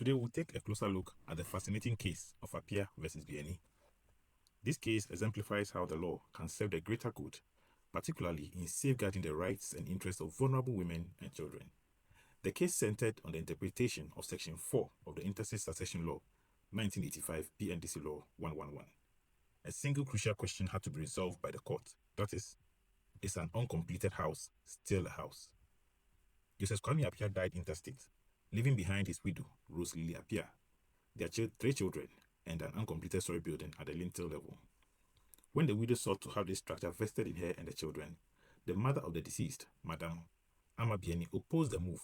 Today we'll take a closer look at the fascinating case of APPIAH versus BIANI. This case exemplifies how the law can serve the greater good, particularly in safeguarding the rights and interests of vulnerable women and children. The case centered on the interpretation of Section 4 of the Interstate Succession Law, 1985 PNDC Law 111. A single crucial question had to be resolved by the court, that is an uncompleted house still a house? Joseph Kwame APPIAH died interstate, leaving behind his widow, Rose Lily APPIAH, their 3 children, and an uncompleted storey building at the lintel level. When the widow sought to have this structure vested in her and the children, the mother of the deceased, Madam Ama BIANI, opposed the move,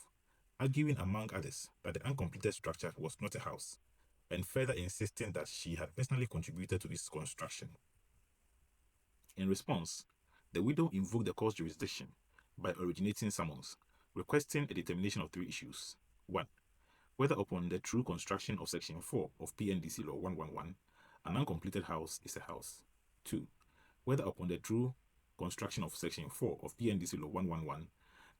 arguing among others that the uncompleted structure was not a house, and further insisting that she had personally contributed to its construction. In response, the widow invoked the court's jurisdiction by originating summons, requesting a determination of 3 issues. 1. Whether upon the true construction of Section 4 of PNDC Law 111, an uncompleted house is a house. 2. Whether upon the true construction of Section 4 of PNDC Law 111,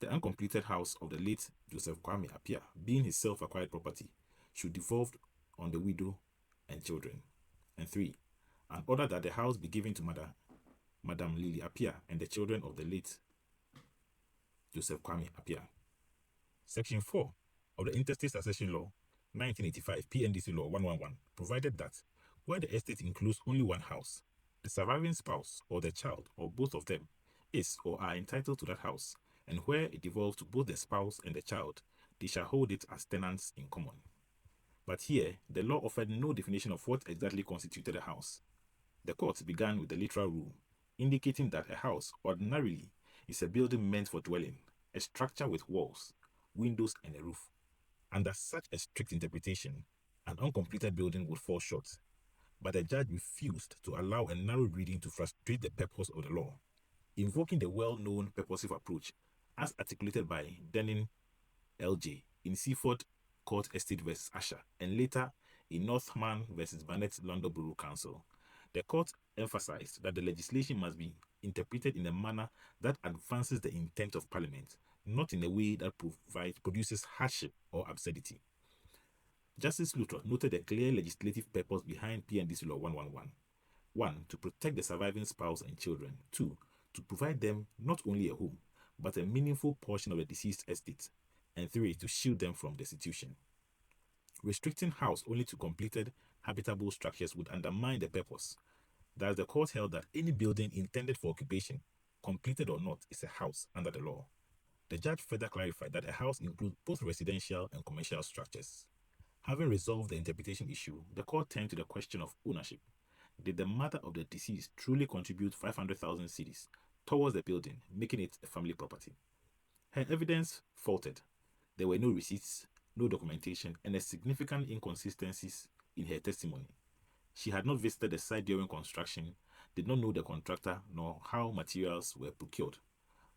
the uncompleted house of the late Joseph Kwame APPIAH, being his self-acquired property, should devolve on the widow and children. And 3. An order that the house be given to Madam Lily APPIAH and the children of the late Joseph Kwame APPIAH. Section 4 of the Interstate Succession Law, 1985 PNDC Law 111, provided that where the estate includes only one house, the surviving spouse or the child or both of them is or are entitled to that house, and where it devolves to both the spouse and the child, they shall hold it as tenants in common. But here, the law offered no definition of what exactly constituted a house. The court began with the literal rule, indicating that a house ordinarily is a building meant for dwelling, a structure with walls, windows, and a roof. Under such a strict interpretation, an uncompleted building would fall short, but the judge refused to allow a narrow reading to frustrate the purpose of the law, invoking the well-known purposive approach as articulated by Denning L.J. in Seaford Court Estate vs. Asher, and later in Northman vs. Barnett London Borough Council. The court emphasized that the legislation must be interpreted in a manner that advances the intent of Parliament, not in a way that produces hardship or absurdity. Justice Luther noted the clear legislative purpose behind PNDC Law 111. 1. To protect the surviving spouse and children. 2. To provide them not only a home, but a meaningful portion of the deceased estate. And 3. To shield them from destitution. Restricting house only to completed habitable structures would undermine the purpose. Thus, the court held that any building intended for occupation, completed or not, is a house under the law. The judge further clarified that a house includes both residential and commercial structures. Having resolved the interpretation issue, the court turned to the question of ownership. Did the mother of the deceased truly contribute 500,000 cedis towards the building, making it a family property? Her evidence faltered. There were no receipts, no documentation, and significant inconsistencies in her testimony. She had not visited the site during construction, did not know the contractor, nor how materials were procured.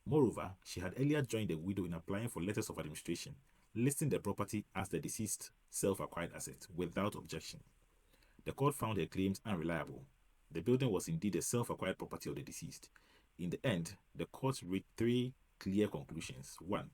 Moreover, she had earlier joined the widow in applying for letters of administration, listing the property as the deceased self-acquired asset without objection. The court found her claims unreliable. The building was indeed a self-acquired property of the deceased. In the end, the court reached 3 clear conclusions. 1.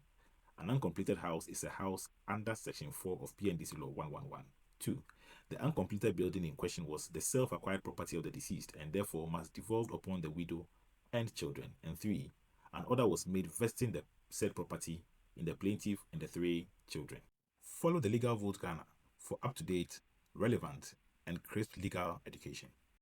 An uncompleted house is a house under Section 4 of PNDC Law 111. 2. The uncompleted building in question was the self-acquired property of the deceased and therefore must devolve upon the widow and children. And 3. An order was made vesting the said property in the plaintiff and the 3 children. Follow the Legal Vote Ghana for up-to-date, relevant, and crisp legal education.